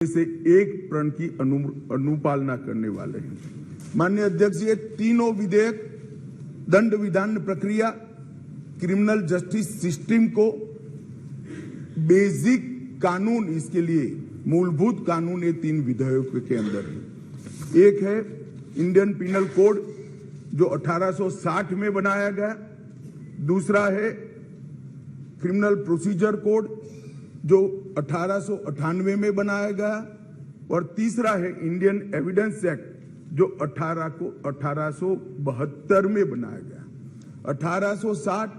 से एक प्रण की अनुपालना करने वाले हैं। माननीय अध्यक्ष, ये तीनों विधेयक दंड विधान प्रक्रिया, क्रिमिनल जस्टिस सिस्टम को बेसिक कानून, इसके लिए मूलभूत कानून ये तीन विधेयकों के अंदर है। एक है इंडियन पिनल कोड जो 1860 में बनाया गया, दूसरा है क्रिमिनल प्रोसीजर कोड जो 1898 में बनाया गया, और तीसरा है इंडियन एविडेंस एक्ट जो 1872 में बनाया गया। 1860,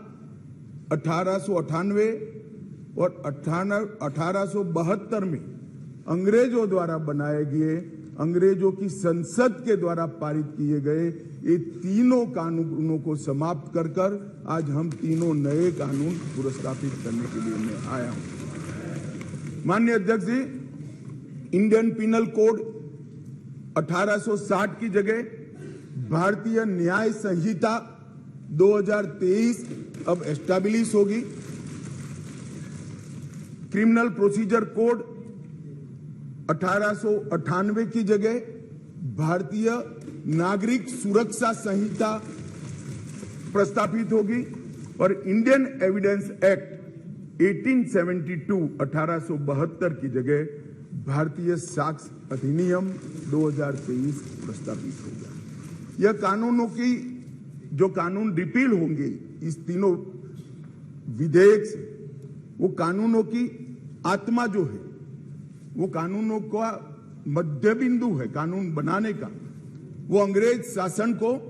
1898 और 1872 में अंग्रेजों द्वारा बनाए गए, अंग्रेजों की संसद के द्वारा पारित किए गए ये तीनों कानूनों को समाप्त कर आज हम तीनों नए कानून पुरस्कृत करने के लिए मैं आया हूं। माननीय अध्यक्ष जी, इंडियन पिनल कोड 1860 की जगह भारतीय न्याय संहिता 2023 अब एस्टैब्लिश होगी। क्रिमिनल प्रोसीजर कोड 1898 की जगह भारतीय नागरिक सुरक्षा संहिता प्रस्तावित होगी, और इंडियन एविडेंस एक्ट 1872 की जगह भारतीय साक्ष्य अधिनियम 2023 प्रस्तावित होगा। यह कानूनों की जो कानून रिपील होंगे इस तीनों विधेयक से, वो कानूनों की आत्मा जो है, वो कानूनों का मध्य बिंदु है कानून बनाने का, वो अंग्रेज शासन को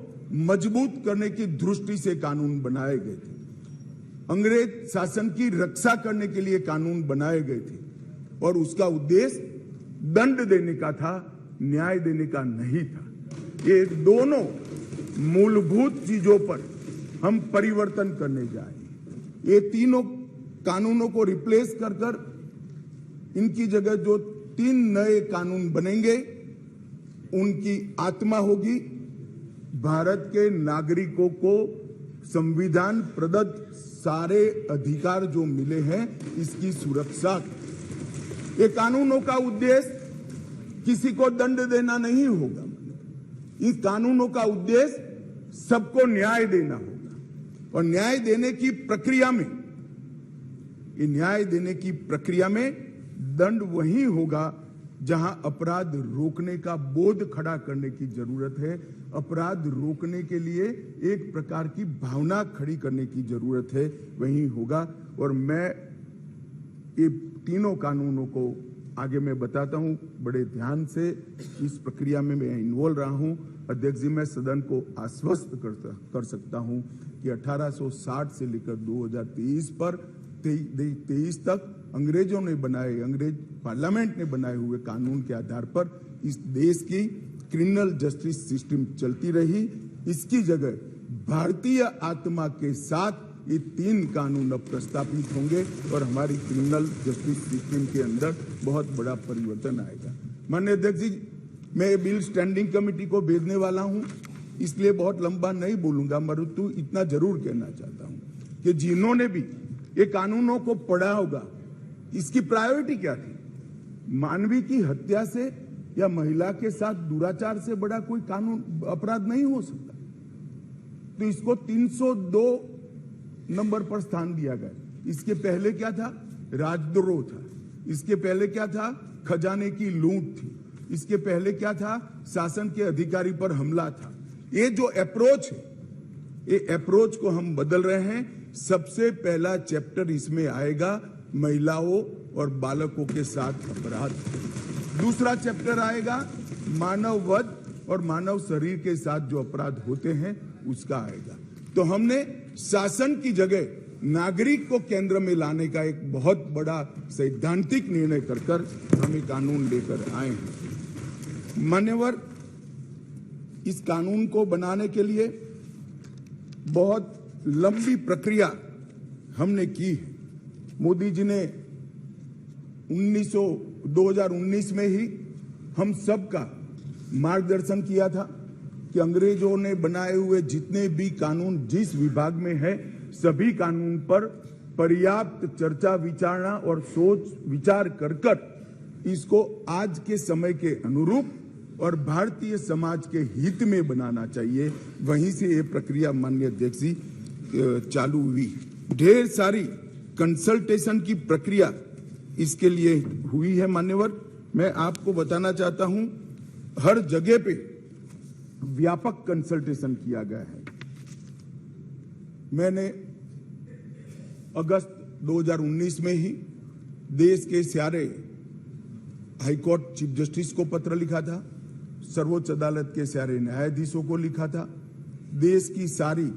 मजबूत करने की दृष्टि से कानून बनाए गए थे। अंग्रेज शासन की रक्षा करने के लिए कानून बनाए गए थे, और उसका उद्देश्य दंड देने का था, न्याय देने का नहीं था। ये दोनों मूलभूत चीजों पर हम परिवर्तन करने जाएंगे। ये तीनों कानूनों को रिप्लेस कर इनकी जगह जो तीन नए कानून बनेंगे, उनकी आत्मा होगी भारत के नागरिकों को संविधान प्रदत्त सारे अधिकार जो मिले हैं इसकी सुरक्षा। ये कानूनों का उद्देश्य किसी को दंड देना नहीं होगा, इन कानूनों का उद्देश्य सबको न्याय देना होगा, और न्याय देने की प्रक्रिया में, ये न्याय देने की प्रक्रिया में दंड वही होगा जहां अपराध रोकने का बोध खड़ा करने की जरूरत है, अपराध रोकने के लिए एक प्रकार की भावना खड़ी करने की जरूरत है, वही होगा। और मैं ये तीनों कानूनों को आगे मैं बताता हूं, बड़े ध्यान से इस प्रक्रिया में मैं इन्वॉल्व रहा हूं। अध्यक्ष जी, मैं सदन को आश्वस्त कर सकता हूं कि 1860 से लेकर 2023 पर 23 तक अंग्रेजों ने बनाए, अंग्रेज पार्लियामेंट ने बनाए हुए कानून के आधार पर इस देश की क्रिमिनल जस्टिस सिस्टम चलती रही। इसकी जगह भारतीय आत्मा के साथ ये तीन कानून अब प्रस्तावित होंगे, और हमारी क्रिमिनल जस्टिस सिस्टम के अंदर बहुत बड़ा परिवर्तन आएगा। माननीय अध्यक्ष जी, मैं ये बिल स्टैंडिंग कमेटी को भेजने वाला हूं, इसलिए बहुत लंबा नहीं बोलूंगा, मरुतु इतना जरूर कहना चाहता हूं कि जिन्होंने भी ये कानूनों को पढ़ा होगा, इसकी प्रायोरिटी क्या थी? मानवीय की हत्या से या महिला के साथ दुराचार से बड़ा कोई कानून अपराध नहीं हो सकता, तो इसको 302 नंबर पर स्थान दिया गया। इसके पहले क्या था? राजद्रोह था। इसके पहले क्या था? खजाने की लूट थी। इसके पहले क्या था? शासन के अधिकारी पर हमला था। ये जो अप्रोच है, ये अप्रोच को हम बदल रहे हैं। सबसे पहला चैप्टर इसमें आएगा महिलाओं और बालकों के साथ अपराध। दूसरा चैप्टर आएगा मानव वध और मानव शरीर के साथ जो अपराध होते हैं उसका आएगा। तो हमने शासन की जगह नागरिक को केंद्र में लाने का एक बहुत बड़ा सैद्धांतिक निर्णय कर हम ये कानून लेकर आए हैं। मान्यवर, इस कानून को बनाने के लिए बहुत लंबी प्रक्रिया हमने की है। मोदी जी ने 2019 में ही हम सबका मार्गदर्शन किया था कि अंग्रेजों ने बनाए हुए जितने भी कानून जिस विभाग में है, सभी कानून पर पर्याप्त चर्चा विचारणा और सोच विचार कर इसको आज के समय के अनुरूप और भारतीय समाज के हित में बनाना चाहिए। वहीं से ये प्रक्रिया माननीय अध्यक्ष जी चालू हुई। ढेर सारी कंसल्टेशन की प्रक्रिया इसके लिए हुई है मान्यवर। मैं आपको बताना चाहता हूं, हर जगह पे व्यापक कंसल्टेशन किया गया है। मैंने अगस्त 2019 में ही देश के सारे हाईकोर्ट चीफ जस्टिस को पत्र लिखा था, सर्वोच्च अदालत के सारे न्यायाधीशों को लिखा था, देश की सारी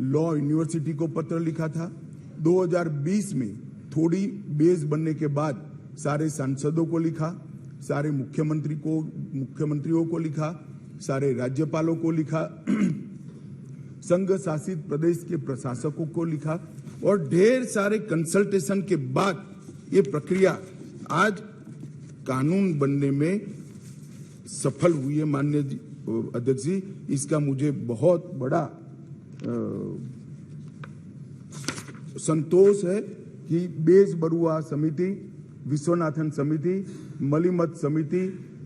लॉ यूनिवर्सिटी को पत्र लिखा था। 2020 में थोड़ी बेस बनने के बाद सारे सांसदों को लिखा, सारे मुख्यमंत्रियों को लिखा, सारे राज्यपालों को लिखा, संघ शासित प्रदेश के प्रशासकों को लिखा और ढेर सारे कंसल्टेशन के बाद ये प्रक्रिया आज कानून बनने में सफल हुई है। माननीय अध्यक्ष जी, इसका मुझे बहुत बड़ा संतोष है कि बेस बरुआ समिति, विश्वनाथन समिति, मलिमत समिति,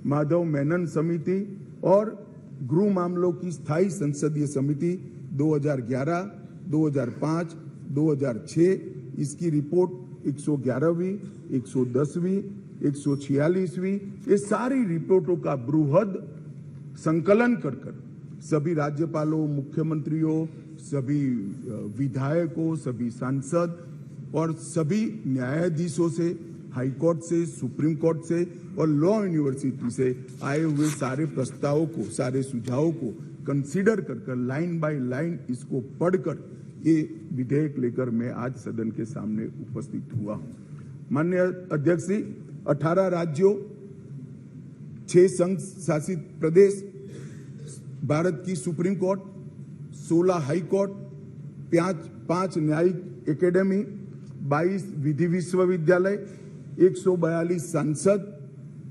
माधव मेनन समिति और गृह मामलों की स्थायी संसदीय समिति 2011, 2005, 2006 इसकी रिपोर्ट 111वीं, 110वीं, 146वीं ये सारी रिपोर्टों का बृहद संकलन कर सभी राज्यपालों, मुख्यमंत्रियों, सभी विधायकों, सभी सांसद और सभी न्यायाधीशों से, हाई कोर्ट से, सुप्रीम कोर्ट से और लॉ यूनिवर्सिटी से आए हुए सारे प्रस्तावों को, सारे सुझावों को कंसीडर कर लाइन बाय लाइन इसको पढ़कर ये विधेयक लेकर मैं आज सदन के सामने उपस्थित हुआ हूं। माननीय अध्यक्ष जी, 18 राज्यों, 6 संघ शासित प्रदेश, भारत की सुप्रीम कोर्ट, 16 हाई कोर्ट, 5 न्यायिक एकेडमी, 22 विधि विश्वविद्यालय, 142 सांसद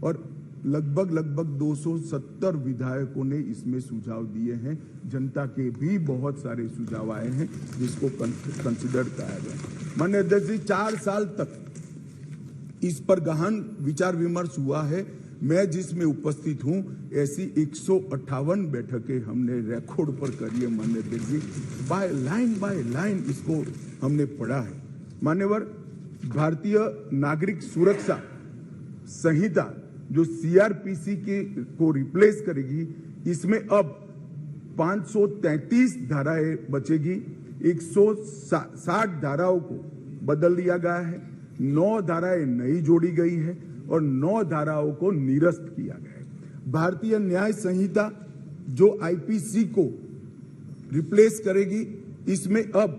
और लगभग 270 विधायकों ने इसमें सुझाव दिए हैं। जनता के भी बहुत सारे सुझाव आए हैं जिसको कंसिडर किया गया। माननीय अध्यक्ष जी, 4 साल तक इस पर गहन विचार विमर्श हुआ है। मैं जिसमें उपस्थित हूं, ऐसी 158 बैठकें हमने रिकॉर्ड पर करी है। माननीय अध्यक्ष जी, बाय लाइन इसको हमने पढ़ा है। मान्यवर, भारतीय नागरिक सुरक्षा संहिता जो सीआरपीसी को रिप्लेस करेगी, इसमें अब 533 धाराएं बचेगी, 160 धाराओं को बदल दिया गया है, 9 धाराएं नई जोड़ी गई है और 9 धाराओं को निरस्त किया गया है। भारतीय न्याय संहिता जो आईपीसी को रिप्लेस करेगी, इसमें अब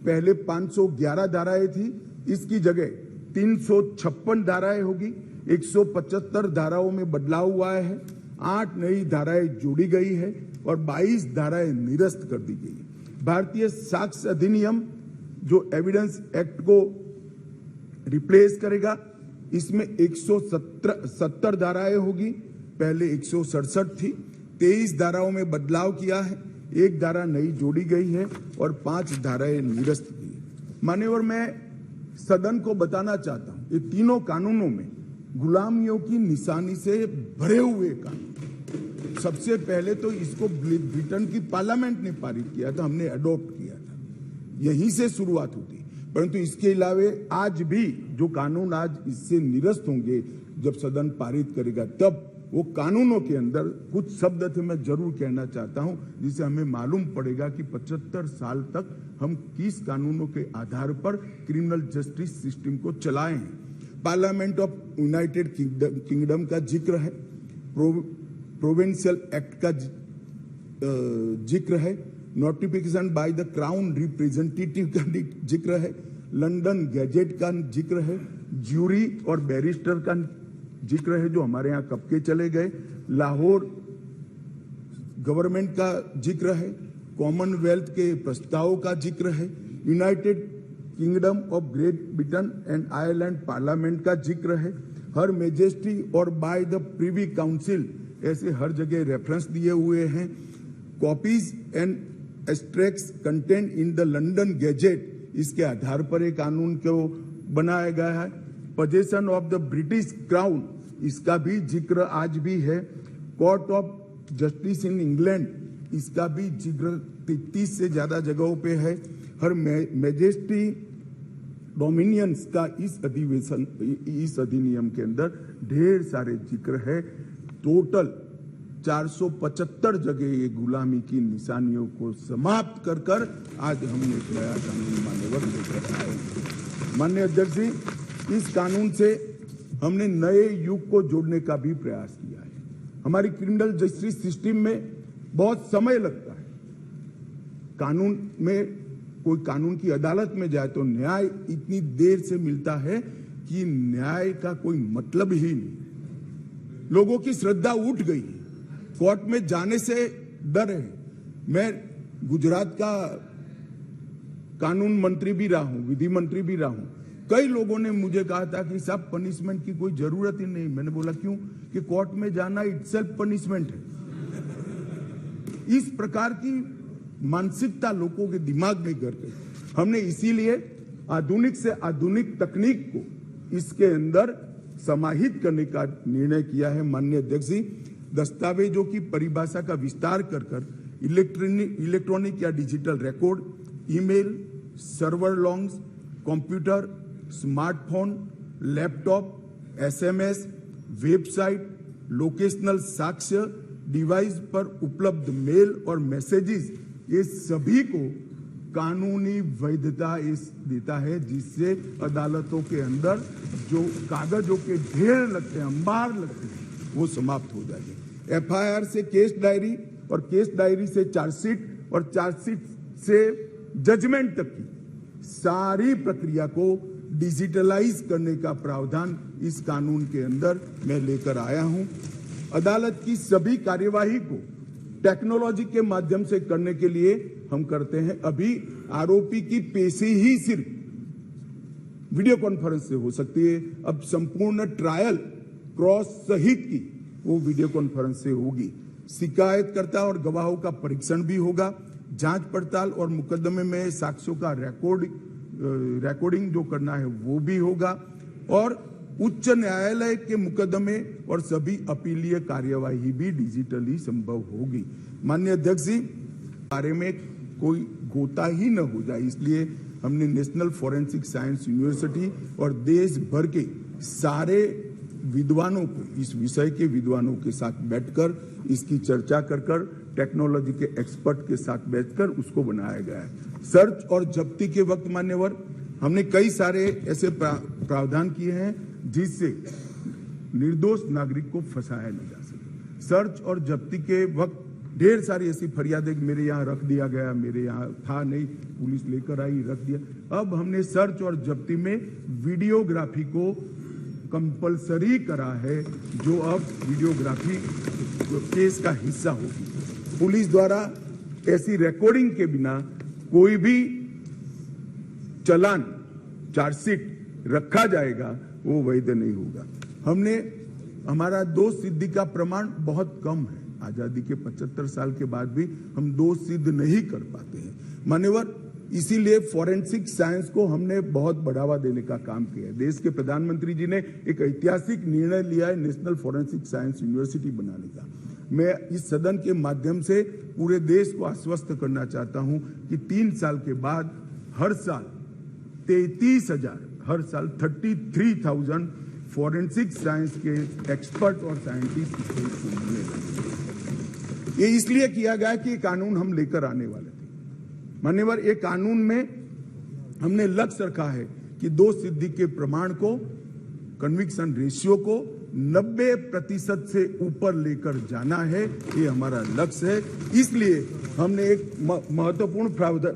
पहले 511 धाराएं थी, इसकी जगह 356 धाराएं होगी, 175 धाराओं में बदलाव हुआ है, 8 नई धाराएं जोड़ी गई है और 22 धाराएं निरस्त कर दी गई। भारतीय साक्ष्य अधिनियम जो एविडेंस एक्ट को रिप्लेस करेगा, इसमें 170 धाराएं होगी, पहले 167 थी, 23 धाराओं में बदलाव किया है, 1 धारा नई जोड़ी गई है और 5 धाराएं निरस्त की है। मान्यवर, मैं सदन को बताना चाहता हूं, ये तीनों कानूनों में गुलामियों की निशानी से भरे हुए कानून। सबसे पहले तो इसको ब्रिटेन की पार्लियामेंट ने पारित किया था, हमने अडॉप्ट किया था, यहीं से शुरुआत होती। परंतु इसके अलावे आज भी जो कानून आज इससे निरस्त होंगे, जब सदन पारित करेगा, तब वो कानूनों के अंदर कुछ शब्द थे मैं जरूर कहना चाहता हूं, जिससे हमें मालूम पड़ेगा कि 75 साल तक हम किस कानूनों के आधार पर क्रिमिनल जस्टिस सिस्टम को चलाए हैं। पार्लियामेंट ऑफ यूनाइटेड किंगडम का जिक्र है, प्रोविंशियल एक्ट का जिक्र है, notification by the crown representative का जिक्र है, लंदन गैजेट का जिक्र है, ज्यूरी और बैरिस्टर का जिक्र है जो हमारे यहाँ कब के चले गए, लाहौर गवर्नमेंट का जिक्र है, कॉमनवेल्थ के प्रस्तावों का जिक्र है, United kingdom of great Britain and Ireland parliament का जिक्र है, हर मेजेस्टी और बाय द प्रिवी काउंसिल, ऐसे हर जगह रेफरेंस दिए हुए हैं। Copies and extracts content in the London gadget, इसके आधार पर एक कानून को बनाया गया है। Possession of the British crown इसका भी जिक्र आज भी है। Court of justice in England, इसका भी जिक्र 33 से ज्यादा जगहों पे है। हर मैजेस्टी डोमिनियंस का इस अधिनियम के अंदर ढेर सारे जिक्र है। टोटल 475 जगह ये गुलामी की निशानियों को समाप्त कर कर आज हमने एक नया कानून मान्यवर लेकर आए। माननीय अध्यक्ष जी, इस कानून से हमने नए युग को जोड़ने का भी प्रयास किया है। हमारी क्रिमिनल जस्टिस सिस्टम में बहुत समय लगता है। कानून में कोई कानून की अदालत में जाए तो न्याय इतनी देर से मिलता है कि न्याय का कोई मतलब ही नहीं। लोगों की श्रद्धा उठ गई है, कोर्ट में जाने से डर है। मैं गुजरात का कानून मंत्री भी रहा हूं, विधि मंत्री भी रहा हूं। कई लोगों ने मुझे कहा था कि साहब पनिशमेंट की कोई जरूरत ही नहीं। मैंने बोला क्यों? कि कोर्ट में जाना इटसेल्फ पनिशमेंट है। इस प्रकार की मानसिकता लोगों के दिमाग में कर गई। हमने इसीलिए आधुनिक से आधुनिक तकनीक को इसके अंदर समाहित करने का निर्णय किया है। माननीय अध्यक्ष जी, दस्तावेजों की परिभाषा का विस्तार कर कर इलेक्ट्रॉनिक या digital record, email, server longs, computer, smartphone, laptop, SMS, website, locational साक्ष्य, डिवाइस पर उपलब्ध मेल और मैसेजेस, ये सभी को कानूनी वैधता देता है, जिससे अदालतों के अंदर जो कागजों के ढेर लगते हैं, अंबार लगते हैं, वो समाप्त हो जाएंगे। एफआईआर से केस डायरी और केस डायरी से चार्जशीट और चार्जशीट से जजमेंट तक की सारी प्रक्रिया को डिजिटलाइज करने का प्रावधान इस कानून के अंदर मैं लेकर आया हूं। अदालत की सभी कार्यवाही को टेक्नोलॉजी के माध्यम से करने के लिए हम करते हैं। अभी आरोपी की पेशी ही सिर्फ वीडियो कॉन्फ्रेंस से हो सकती है, अब संपूर्ण ट्रायल क्रॉस सहित की वो वीडियो कॉन्फ्रेंस से होगी। शिकायतकर्ता और गवाहों का परीक्षण भी होगा। जांच पड़ताल और मुकदमे में साक्ष्यों का रिकॉर्डिंग जो करना है वो भी होगा। और उच्च न्यायालय के मुकदमे और सभी अपीलीय कार्यवाही भी डिजिटली संभव होगी। माननीय अध्यक्ष जी, बारे में कोई गोता ही न हो जाए, इसलिए हमने नेशनल फॉरेंसिक साइंस यूनिवर्सिटी और देश भर के सारे विद्वानों को, इस विषय के विद्वानों के साथ बैठकर इसकी चर्चा कर टेक्नोलॉजी के एक्सपर्ट के साथ बैठकर उसको बनाया गया है। सर्च और जब्ती के वक्त मान्यवर हमने कई सारे ऐसे प्रावधान किए हैं जिससे निर्दोष नागरिक को फंसाया नहीं जा सके। सर्च और जब्ती के वक्त ढेर सारी ऐसी फरियादें मेरे यहाँ रख दिया गया, मेरे यहाँ था नहीं, पुलिस लेकर आई, रख दिया। अब हमने सर्च और जब्ती में वीडियोग्राफी को कंपलसरी करा है, जो अब वीडियोग्राफी केस का हिस्सा होगी। पुलिस द्वारा ऐसी रिकॉर्डिंग के बिना कोई भी चालान, चार्जशीट रखा जाएगा वो वैध नहीं होगा। हमारा दोष सिद्धि का प्रमाण बहुत कम है। आजादी के 75 साल के बाद भी हम दोष सिद्ध नहीं कर पाते हैं मान्यवर। इसीलिए फॉरेंसिक साइंस को हमने बहुत बढ़ावा देने का काम किया है। देश के प्रधानमंत्री जी ने एक ऐतिहासिक निर्णय लिया है नेशनल फॉरेंसिक साइंस यूनिवर्सिटी बनाने का। मैं इस सदन के माध्यम से पूरे देश को आश्वस्त करना चाहता हूं कि 3 साल के बाद हर साल 33,000 फॉरेंसिक साइंस के एक्सपर्ट और साइंटिस्ट मिलने लगे। ये इसलिए किया गया कि कानून हम लेकर आने वाले थे मान्यवर। एक कानून में हमने लक्ष्य रखा है कि दोष सिद्धि के प्रमाण को, कन्विक्शन रेशियो को 90% से ऊपर लेकर जाना है, ये हमारा लक्ष्य है। इसलिए हमने एक महत्वपूर्ण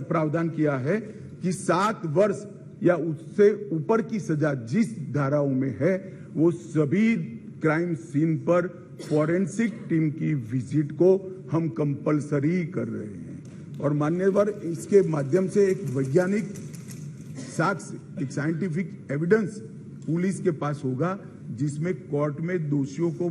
प्रावधान किया है कि 7 वर्ष या उससे ऊपर की सजा जिस धाराओं में है वो सभी क्राइम सीन पर फॉरेंसिक टीम की विजिट को हम कंपलसरी कर रहे हैं। और मान्यवर, इसके माध्यम से एक वैज्ञानिक साक्ष्य, एक साइंटिफिक एविडेंस पुलिस के पास होगा, जिसमें कोर्ट में दोषियों को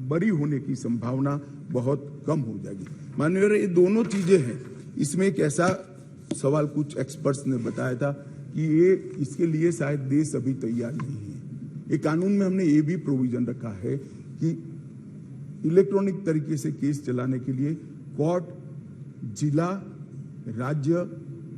बरी होने की संभावना बहुत कम हो जाएगी। माननीय, ये दोनों चीजें हैं। इसमें एक ऐसा सवाल कुछ एक्सपर्ट्स ने बताया था कि ये इसके लिए शायद देश अभी तैयार नहीं है। ये कानून में हमने ये भी प्रोविजन रखा है कि इलेक्ट्रॉनिक तरीके से केस चलाने के लिए कोर्ट, जिला, राज्य,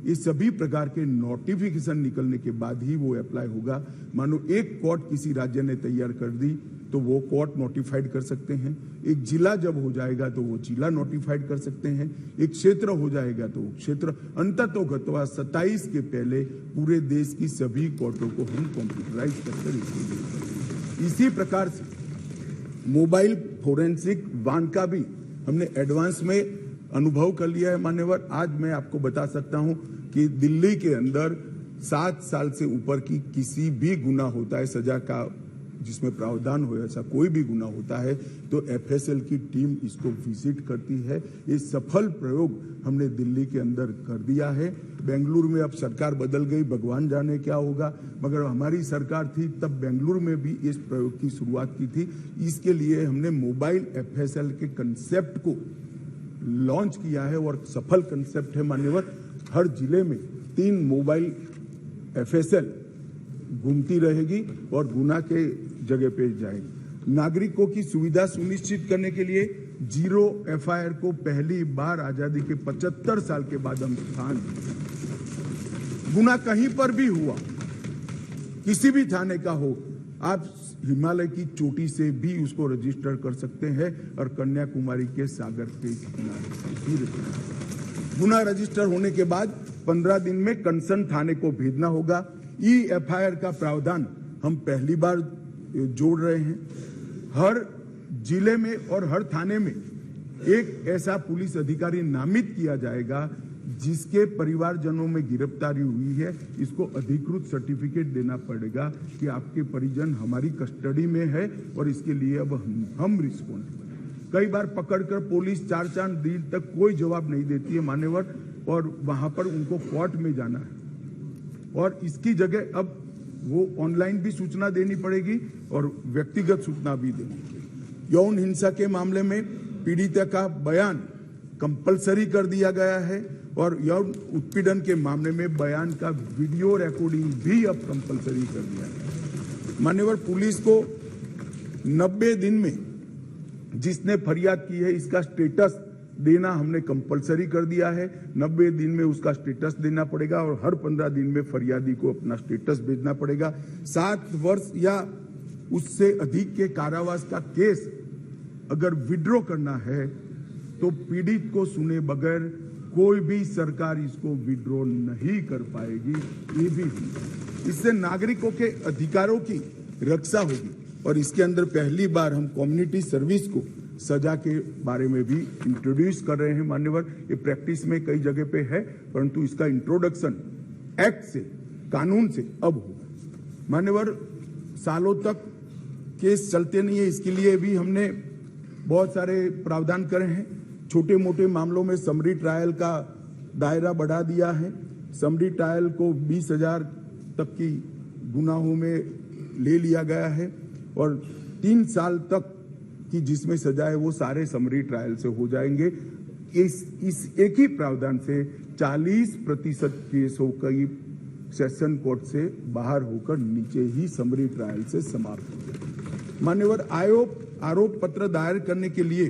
ये सभी प्रकार के नोटिफिकेशन निकलने के बाद ही वो अप्लाई होगा। मानो एक कोर्ट किसी राज्य ने तैयार कर दी तो वो कोर्ट नोटिफाइड कर सकते हैं, एक जिला जब हो जाएगा तो वो जिला नोटिफाइड कर सकते हैं, एक क्षेत्र हो जाएगा तो क्षेत्र, अंततोगत्वा 27 के पहले पूरे देश की सभी कोर्टों को हम कंप्यूटराइज करके इसी प्रकार से मोबाइल फोरेंसिक वाहन का भी हमने एडवांस में अनुभव कर लिया है मान्यवर। आज मैं आपको बता सकता हूं कि दिल्ली के अंदर 7 साल से ऊपर की किसी भी गुना होता है, सजा का जिसमें प्रावधान हो, ऐसा कोई भी गुना होता है तो एफएसएल की टीम इसको विजिट करती है। ये सफल प्रयोग हमने दिल्ली के अंदर कर दिया है। बेंगलुरु में अब सरकार बदल गई, भगवान जाने क्या होगा, मगर हमारी सरकार थी तब बेंगलुरु में भी इस प्रयोग की शुरुआत की थी। इसके लिए हमने मोबाइल एफएसएल के कंसेप्ट को लॉन्च किया है और सफल कंसेप्ट है मान्यवर। हर जिले में 3 मोबाइल एफएसएल घूमती रहेगी और गुना के जगह पे जाएगी। नागरिकों की सुविधा सुनिश्चित करने के लिए जीरो एफआईआर को पहली बार आजादी के 75 साल के बाद हम स्थान, गुना कहीं पर भी हुआ, किसी भी थाने का हो, आप हिमालय की चोटी से भी उसको रजिस्टर कर सकते हैं और कन्याकुमारी के सागर के किनारे गुना रजिस्टर होने के बाद 15 दिन में कंसर्न थाने को भेजना होगा। ई एफआईआर का प्रावधान हम पहली बार जोड़ रहे हैं। हर जिले में और हर थाने में एक ऐसा पुलिस अधिकारी नामित किया जाएगा जिसके परिवारजनों में गिरफ्तारी हुई है, इसको अधिकृत सर्टिफिकेट देना पड़ेगा कि आपके परिजन हमारी कस्टडी में है और इसके लिए अब हम रिस्पॉन्सिबल। कई बार पकड़कर पुलिस 4-4 दिन तक कोई जवाब नहीं देती है मान्यवर, और वहां पर उनको कोर्ट में जाना है और इसकी जगह अब वो ऑनलाइन भी सूचना देनी पड़ेगी और व्यक्तिगत सूचना भी देनी पड़ेगी। यौन हिंसा के मामले में पीड़िता का बयान कंपलसरी कर दिया गया है और यौन उत्पीड़न के मामले में बयान का वीडियो रिकॉर्डिंग भी अब कंपलसरी कर दिया है। मान्यवर, पुलिस को 90 दिन में जिसने फरियाद की है इसका स्टेटस देना हमने कंपलसरी कर दिया है। 90 दिन में उसका स्टेटस देना पड़ेगा और हर 15 दिन में फरियादी को अपना स्टेटस भेजना पड़ेगा। 7 वर्ष या उससे अधिक के कारावास का केस अगर विड्रॉ करना है तो पीड़ित को सुने बगैर कोई भी सरकार इसको विड्रॉ नहीं कर पाएगी। ये भी इससे नागरिकों के अधिकारों की रक्षा होगी और इसके अंदर पहली बार हम कम्युनिटी सर्विस को सजा के बारे में भी इंट्रोड्यूस कर रहे हैं मान्यवर। ये प्रैक्टिस में कई जगह पे है, परंतु इसका इंट्रोडक्शन एक्ट से, कानून से अब होगा मान्यवर। सालों तक केस चलते नहीं है, इसके लिए भी हमने बहुत सारे प्रावधान करे हैं। छोटे मोटे मामलों में समरी ट्रायल का दायरा बढ़ा दिया है। समरी ट्रायल को 20,000 तक की गुनाहों में ले लिया गया है और 3 साल तक की जिसमें सजा है वो सारे समरी ट्रायल से हो जाएंगे। इस एक ही प्रावधान से 40% केसों कई सेशन कोर्ट से बाहर होकर नीचे ही समरी ट्रायल से समाप्त हो गए। मान्यवर, आरोप पत्र दायर करने के लिए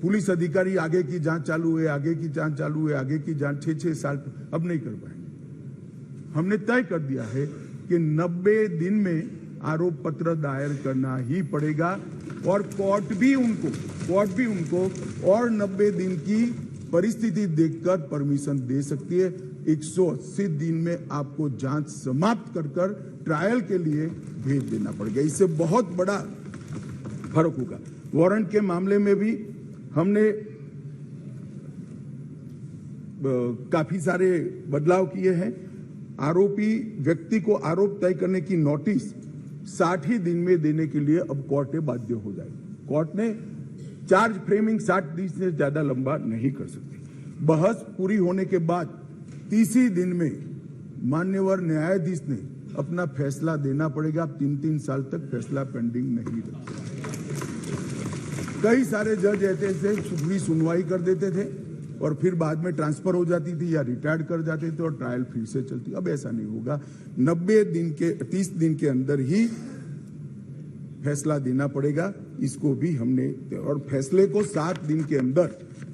पुलिस अधिकारी आगे की जांच चालू है, आगे की जांच चालू है, आगे की जांच 6-6 साल अब नहीं कर पाएंगे। हमने तय कर दिया है कि 90 दिन में आरोप पत्र दायर करना ही पड़ेगा और कोर्ट भी उनको और 90 दिन की परिस्थिति देखकर परमिशन दे सकती है। 180 दिन में आपको जांच समाप्त कर ट्रायल के लिए भेज देना पड़ेगा। इससे बहुत बड़ा फर्क होगा। वारंट के मामले में भी हमने काफी सारे बदलाव किए हैं। आरोपी व्यक्ति को आरोप तय करने की नोटिस 60 ही दिन में देने के लिए अब कोर्टें बाध्य हो जाएगी। कोर्ट ने चार्ज फ्रेमिंग 60 दिन से ज्यादा लंबा नहीं कर सकती। बहस पूरी होने के बाद 30 दिन में मान्यवर न्यायाधीश ने अपना फैसला देना पड़ेगा। 3-3 साल तक फैसला पेंडिंग नहीं रखा। कई सारे जज ऐसे पूरी सुनवाई कर देते थे और फिर बाद में ट्रांसफर हो जाती थी या रिटायर्ड कर जाते थे और ट्रायल फिर से चलती। अब ऐसा नहीं होगा, 30 दिन के अंदर ही फैसला देना पड़ेगा। इसको भी हमने, और फैसले को 7 दिन के अंदर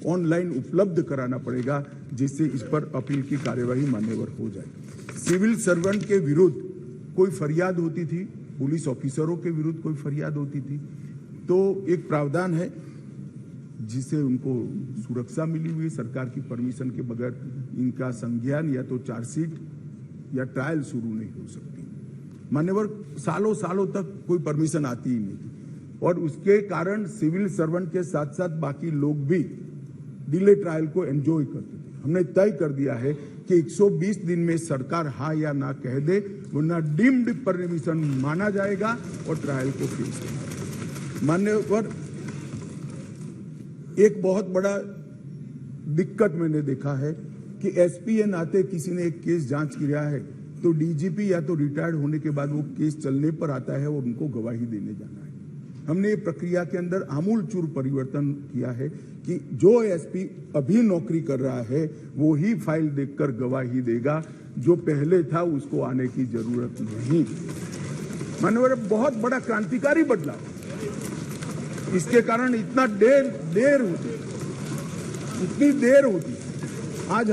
ऑनलाइन उपलब्ध कराना पड़ेगा, जिससे इस पर अपील की कार्यवाही मान्यवर हो जाए। सिविल सर्वेंट के विरुद्ध कोई फरियाद होती थी, पुलिस ऑफिसरों के विरुद्ध कोई फरियाद होती थी, तो एक प्रावधान है जिससे उनको सुरक्षा मिली हुई, सरकार की परमिशन के बगैर इनका संज्ञान या तो चार्जशीट या ट्रायल शुरू नहीं हो सकती। मान्यवर सालों सालों तक कोई परमिशन आती ही नहीं थी, और उसके कारण सिविल सर्वेंट के साथ साथ बाकी लोग भी डिले ट्रायल को एंजॉय करते थे। हमने तय कर दिया है कि 120 दिन में सरकार हाँ या ना कह दे, वरना डीम्ड परमिशन माना जाएगा और ट्रायल को पेश करेगा। मान्यवर, एक बहुत बड़ा दिक्कत मैंने देखा है कि एसपी के नाते किसी ने एक केस जांच किया है तो डीजीपी या तो रिटायर्ड होने के बाद वो केस चलने पर आता है और उनको गवाही देने जाना है। हमने ये प्रक्रिया के अंदर आमूल चूर परिवर्तन किया है कि जो एसपी अभी नौकरी कर रहा है वो ही फाइल देखकर गवाही देगा, जो पहले था उसको आने की जरूरत नहीं। माननीय, बहुत बड़ा क्रांतिकारी बदलाव। इसके कारण इतना देर होती, इतनी देर होती। आज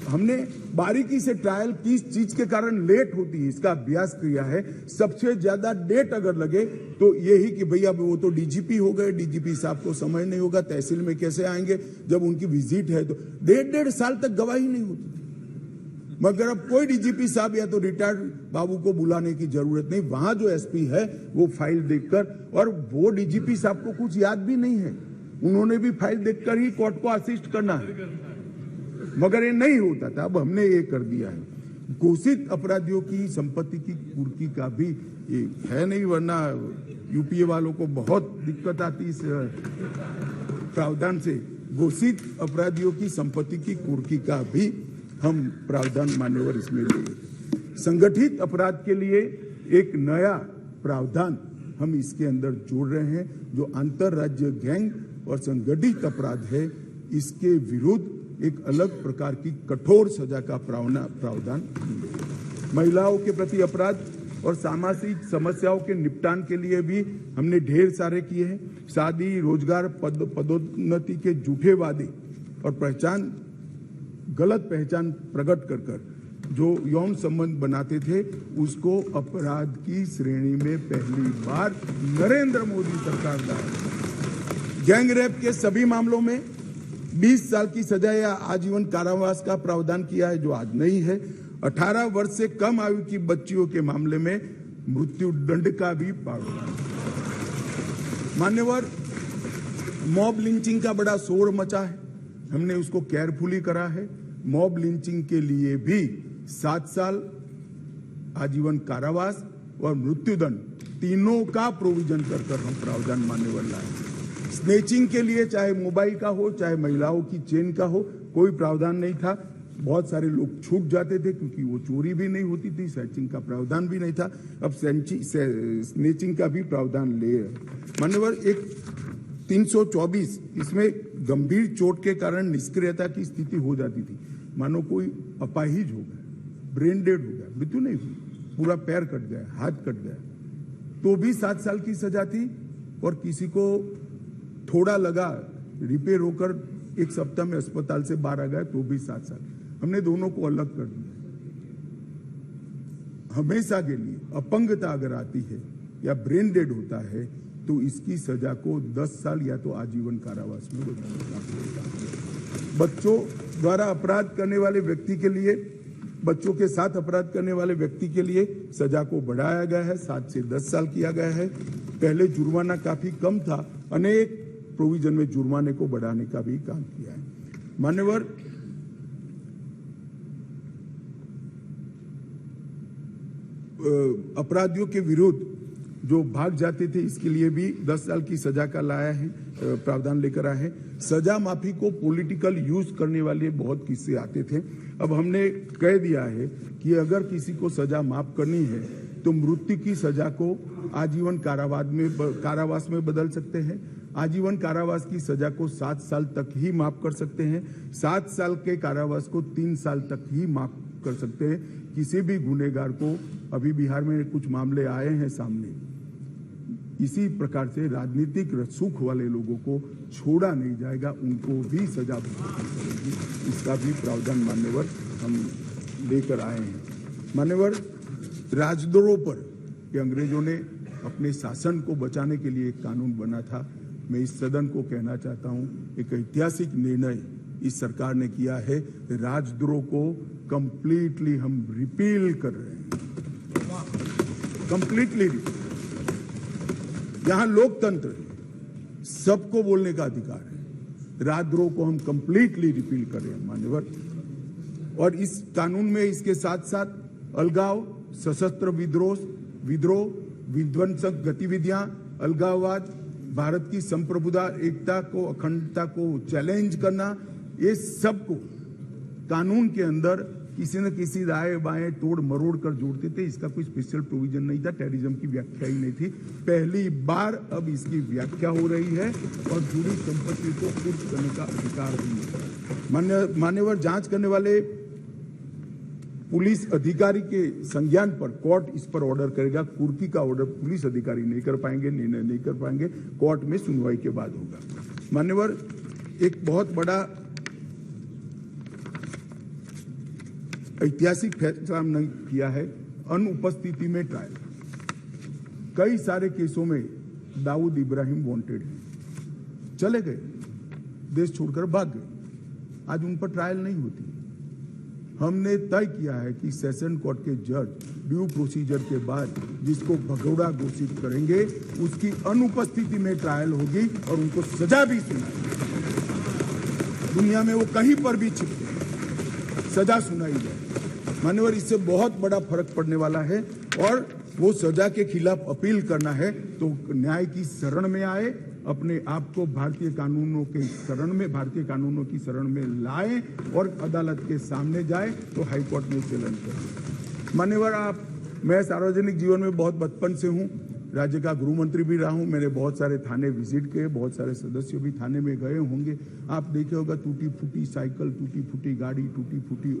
हमने बारीकी से ट्रायल किस चीज के कारण लेट होती है इसका अभ्यास किया है। सबसे ज्यादा डेट अगर लगे तो यही कि भैया वो तो डीजीपी हो गए, डीजीपी साहब को समय नहीं होगा, तहसील में कैसे आएंगे, जब उनकी विजिट है तो 1.5 साल तक गवाही नहीं होती। मगर अब कोई डीजीपी साहब या तो रिटायर्ड बाबू को बुलाने की जरूरत नहीं, वहां जो एसपी है वो फाइल देखकर, और वो डीजीपी साहब को कुछ याद भी नहीं है, उन्होंने भी फाइल देखकर ही कोर्ट को असिस्ट करना है, मगर ये नहीं होता था। अब हमने ये कर दिया है। घोषित अपराधियों की संपत्ति की कुर्की का भी ये है नहीं, वरना यूपीए वालों को बहुत दिक्कत आती इस प्रावधान से। घोषित अपराधियों की संपत्ति की कुर्की का भी हम प्रावधान मान्यवर इसमें लेंगे। संगठित अपराध के लिए एक नया प्रावधान हम इसके अंदर जोड़ रहे हैं, जो अंतरराज्य गैंग और संगठित अपराध है, इसके विरुद्ध एक अलग प्रकार की कठोर सजा का प्रावधान। महिलाओं के प्रति अपराध और सामाजिक समस्याओं के निपटान के लिए भी हमने ढेर सारे किए हैं। शादी, रोजगार, पदोन्नति के झूठे वादे और गलत पहचान प्रकट कर जो यौन संबंध बनाते थे, उसको अपराध की श्रेणी में पहली बार नरेंद्र मोदी सरकार लाए। गैंग रेप के सभी मामलों में 20 साल की सजा या आजीवन कारावास का प्रावधान किया है, जो आज नहीं है। 18 वर्ष से कम आयु की बच्चियों के मामले में मृत्यु दंड का भी प्रावधान। मान्यवर, मॉब लिंचिंग का बड़ा शोर मचा है, हमने उसको केयरफुली करा है। मॉब लिंचिंग के लिए भी 7 साल आजीवन कारावास और मृत्युदंड तीनों का प्रोविजन कर हम प्रावधान मान्यवर लाए। स्नेचिंग के लिए चाहे मोबाइल का हो चाहे महिलाओं की चेन का हो, कोई प्रावधान नहीं था। बहुत सारे लोग छूट जाते थे क्योंकि वो चोरी भी नहीं होती थी, स्नेचिंग का प्रावधान भी नहीं था। अब स्नेचिंग का भी प्रावधान ले मान्यवर। एक 324, इसमें गंभीर चोट के कारण निष्क्रियता की स्थिति हो जाती थी, मानो कोई अपाहिज हो गया, ब्रेन डेड हो गया, मृत्यु नहीं हुई, पूरा पैर कट गया, हाथ कट गया, तो भी 7 साल की सजा थी। और किसी को थोड़ा लगा, रिपेयर होकर 1 सप्ताह में अस्पताल से बाहर आ गया, तो भी 7 साल। हमने दोनों को अलग कर दिया। हमेशा के लिए अपंगता अगर आती है या ब्रेन डेड होता है तो इसकी सजा को 10 साल या तो आजीवन कारावास में बदलना। बच्चों द्वारा अपराध करने वाले व्यक्ति के लिए, बच्चों के साथ अपराध करने वाले व्यक्ति के लिए सजा को बढ़ाया गया है, 7 से 10 साल किया गया है। पहले जुर्माना काफी कम था, अनेक प्रोविजन में जुर्माने को बढ़ाने का भी काम किया है। मान्यवर, अपराधियों के विरुद्ध जो भाग जाते थे, इसके लिए भी 10 साल की सजा का लाया है, प्रावधान लेकर आए हैं। सजा माफी को पॉलिटिकल यूज करने वाले बहुत किस्से आते थे। अब हमने कह दिया है कि अगर किसी को सजा माफ करनी है तो मृत्यु की सजा को आजीवन कारावास में बदल सकते हैं। आजीवन कारावास की सजा को 7 साल तक ही माफ कर सकते हैं, 7 साल के कारावास को 3 साल तक ही माफ कर सकते हैं। किसी भी गुनहगार को, अभी बिहार में कुछ मामले आए हैं सामने, इसी प्रकार से राजनीतिक रसूख वाले लोगों को छोड़ा नहीं जाएगा, उनको भी सजा मिलेगी। इसका भी प्रावधान मान्यवर हम लेकर आए हैं। मान्यवर, राजद्रोह पर ये अंग्रेजों ने अपने शासन को बचाने के लिए एक कानून बना था। मैं इस सदन को कहना चाहता हूं, एक ऐतिहासिक निर्णय इस सरकार ने किया है। राजद्रोह को कंप्लीटली हम रिपील कर रहे हैं, कंप्लीटली। यहां लोकतंत्र है, सबको बोलने का अधिकार है। राजद्रोह को हम कंप्लीटली रिपील कर रहे हैं मान्यवर। और इस कानून में इसके साथ साथ अलगाव, सशस्त्र विद्रोह, विध्वंसक गतिविधियां, अलगाववाद, भारत की संप्रभुता, एकता को, अखंडता को चैलेंज करना, ये सब को कानून के अंदर किसी न किसी दाएं बाएं तोड़ मरोड़ कर जोड़ते थे। इसका कोई स्पेशल प्रोविजन नहीं था, टेररिज्म की व्याख्या ही नहीं थी। पहली बार अब इसकी व्याख्या हो रही है और जुड़ी संपत्ति को कुर्क करने का अधिकार भी है। मान्यवर, जांच करने वाले पुलिस अधिकारी के संज्ञान पर कोर्ट इस पर ऑर्डर करेगा। कुर्की का ऑर्डर पुलिस अधिकारी नहीं कर पाएंगे, निर्णय नहीं कर पाएंगे, कोर्ट में सुनवाई के बाद होगा। मान्यवर, एक बहुत बड़ा ऐतिहासिक फैसला हमने किया है, अनुपस्थिति में ट्रायल। कई सारे केसों में दाऊद इब्राहिम वांटेड है, चले गए, देश छोड़कर भाग गए, आज उन पर ट्रायल नहीं होती। हमने तय किया है कि सेशन कोर्ट के जज ड्यू प्रोसीजर के बाद जिसको भगोड़ा घोषित करेंगे उसकी अनुपस्थिति में ट्रायल होगी और उनको सजा भी सुनाई। दुनिया में वो कहीं पर भी छिपे, सजा सुनाई जाए। मान्यवर, इससे बहुत बड़ा फर्क पड़ने वाला है और वो सजा के खिलाफ अपील करना है तो न्याय की शरण में आए, अपने आप को भारतीय कानूनों के शरण में, भारतीय कानूनों की शरण में लाए और अदालत के सामने जाए तो हाईकोर्ट में चैलेंज करें। मान्यवर, मैं सार्वजनिक जीवन में बहुत बचपन से हूं, राज्य का गृह मंत्री भी रहा हूं। मैंने बहुत सारे थाने विजिट किए, बहुत सारे सदस्य भी थाने में गए होंगे। आप देखे होगा टूटी फूटी साइकिल, टूटी फूटी गाड़ी, टूटी फूटी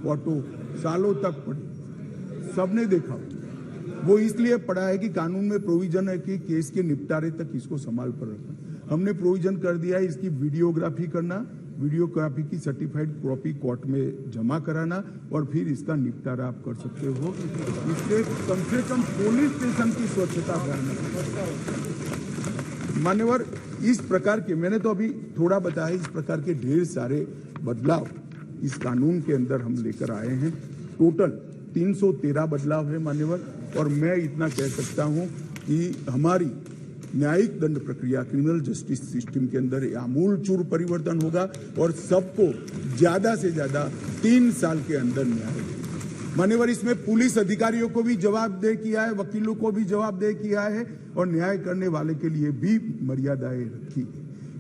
ऑटो सालों तक पड़ी, सबने देखा। वो इसलिए पड़ा है कि कानून में प्रोविजन है कि केस के निपटारे तक इसको संभाल पर रखना। हमने प्रोविजन कर दिया है इसकी वीडियोग्राफी करना, वीडियोग्राफी की सर्टिफाइड कॉपी कोर्ट में जमा कराना और फिर इसका निपटारा आप कर सकते हो। इससे कम से कम पुलिस स्टेशन की स्वच्छता मान्यवर, इस प्रकार के, मैंने तो अभी थोड़ा बताया, इस प्रकार के ढेर सारे बदलाव इस कानून के अंदर हम लेकर आए हैं। टोटल 313 बदलाव है मान्यवर। और मैं इतना कह सकता हूं कि हमारी न्यायिक दंड प्रक्रिया, क्रिमिनल जस्टिस सिस्टम के अंदर आमूलचूल परिवर्तन होगा और सबको ज्यादा से ज्यादा 3 साल के अंदर न्याय। मान्यवर, इसमें पुलिस अधिकारियों को भी जवाबदेह किया है, वकीलों को भी जवाबदेह किया है और न्याय करने वाले के लिए भी मर्यादाएं रखी।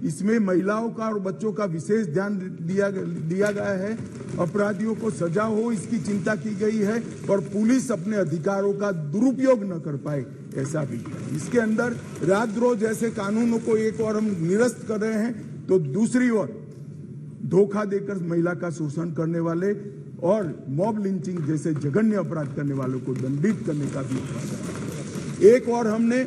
इसमें महिलाओं का और बच्चों का विशेष ध्यान दिया गया है। अपराधियों को सजा हो इसकी चिंता की गई है और पुलिस अपने अधिकारों का दुरुपयोग न कर पाए, ऐसा भी। इसके अंदर राजद्रोह जैसे कानूनों को एक और हम निरस्त कर रहे हैं तो दूसरी ओर धोखा देकर महिला का शोषण करने वाले और मॉब लिंचिंग जैसे जघन्य अपराध करने वालों को दंडित करने का भी प्रावधान। एक और हमने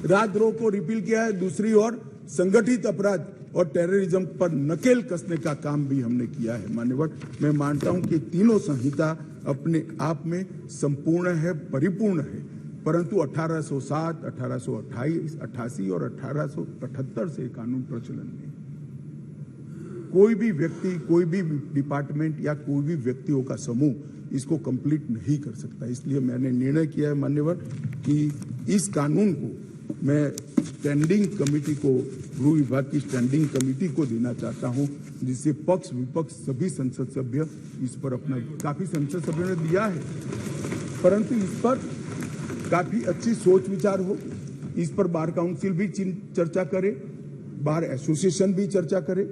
राजद्रोह को रिपील किया है, दूसरी ओर संगठित अपराध और टेररिज्म पर नकेल कसने का काम भी हमने किया है। मान्यवर, मैं मानता हूं कि तीनों संहिता अपने आप में संपूर्ण है, परिपूर्ण है, परंतु 1807, 1828, 88 और 1878 से कानून प्रचलन में कोई भी व्यक्ति, कोई भी डिपार्टमेंट या कोई भी व्यक्तियों का समूह इसको कंप्लीट नहीं कर सकता। इसलिए मैंने निर्णय किया है मान्यवर कि इस कानून को मैं स्टैंडिंग कमेटी को, गृह विभाग की स्टैंडिंग कमेटी को देना चाहता हूं, जिससे पक्ष विपक्ष सभी संसद सभ्य इस पर अपना, काफी संसद सभ्यों ने दिया है, परंतु इस पर काफी अच्छी सोच विचार हो। इस पर बार काउंसिल भी चर्चा करे, बार एसोसिएशन भी चर्चा करे,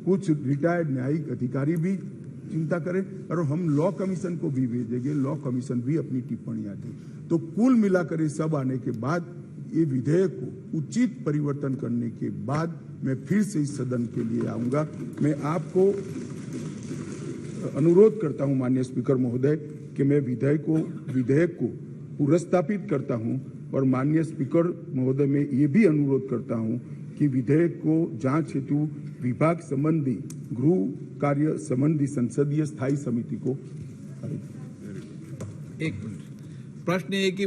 कुछ रिटायर्ड न्यायिक अधिकारी भी चिंता करें और हम लॉ कमीशन को भी भेजेंगे, लॉ कमीशन भी अपनी टिप्पणियां दे। तो कुल मिलाकर ये सब आने के बाद ये विधेयक को उचित परिवर्तन करने के बाद मैं फिर से इस सदन के लिए आऊंगा। मैं आपको अनुरोध करता हूं माननीय स्पीकर महोदय कि मैं विधेयक को पुनर्स्थापित करता हूं और माननीय स्पीकर महोदय मैं ये भी अनुरोध करता हूं कि विधेयक को जांच हेतु विभाग संबंधी गृह कार्य संबंधी संसदीय स्थायी समिति को एक प्रश्न ये कि